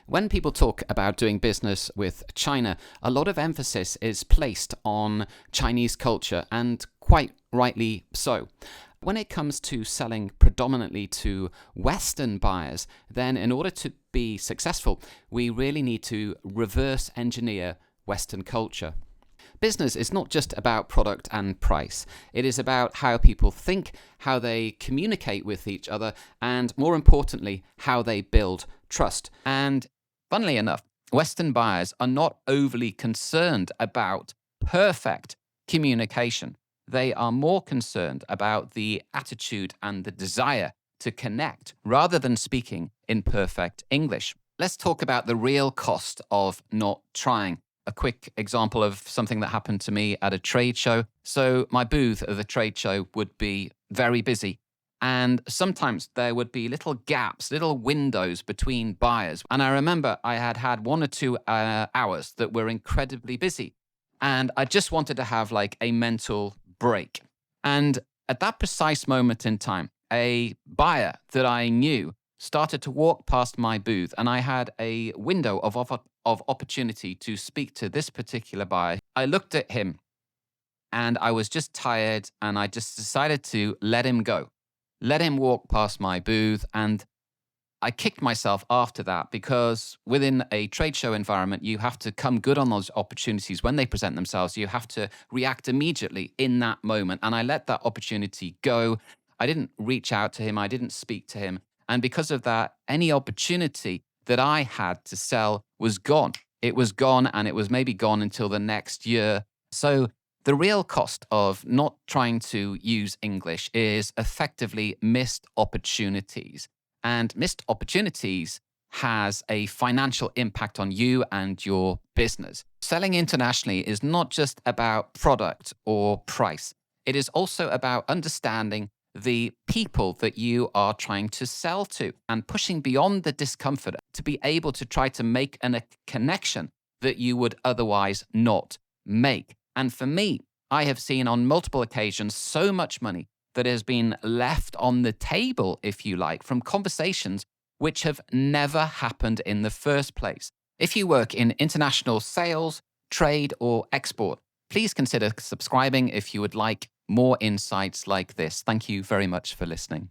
When people talk about doing business with China, a lot of emphasis is placed on Chinese culture, and quite rightly so. When it comes to selling predominantly to Western buyers, then in order to be successful, we really need to reverse engineer Western culture. Business is not just about product and price. It is about how people think, how they communicate with each other, and more importantly, how they build trust. And funnily enough, Western buyers are not overly concerned about perfect communication. They are more concerned about the attitude and the desire to connect rather than speaking in perfect English. Let's talk about the real cost of not trying. A quick example of something that happened to me at a trade show. So my booth at the trade show would be very busy. And sometimes there would be little gaps, little windows between buyers. And I remember I had had 1 or 2 hours that were incredibly busy. And I just wanted to have like a mental break. And at that precise moment in time, a buyer that I knew started to walk past my booth, and I had a window of opportunity to speak to this particular buyer. I looked at him and I was just tired, and I just decided to let him go, let him walk past my booth. And I kicked myself after that, because within a trade show environment, you have to come good on those opportunities when they present themselves. You have to react immediately in that moment. And I let that opportunity go. I didn't reach out to him. I didn't speak to him. And because of that, any opportunity that I had to sell was gone. It was gone, and it was maybe gone until the next year. So the real cost of not trying to use English is effectively missed opportunities. And missed opportunities has a financial impact on you and your business. Selling internationally is not just about product or price. It is also about understanding the people that you are trying to sell to and pushing beyond the discomfort to be able to try to make a connection that you would otherwise not make. And for me, I have seen on multiple occasions so much money that has been left on the table, if you like, from conversations which have never happened in the first place. If you work in international sales, trade, or export, please consider subscribing if you would like more insights like this. Thank you very much for listening.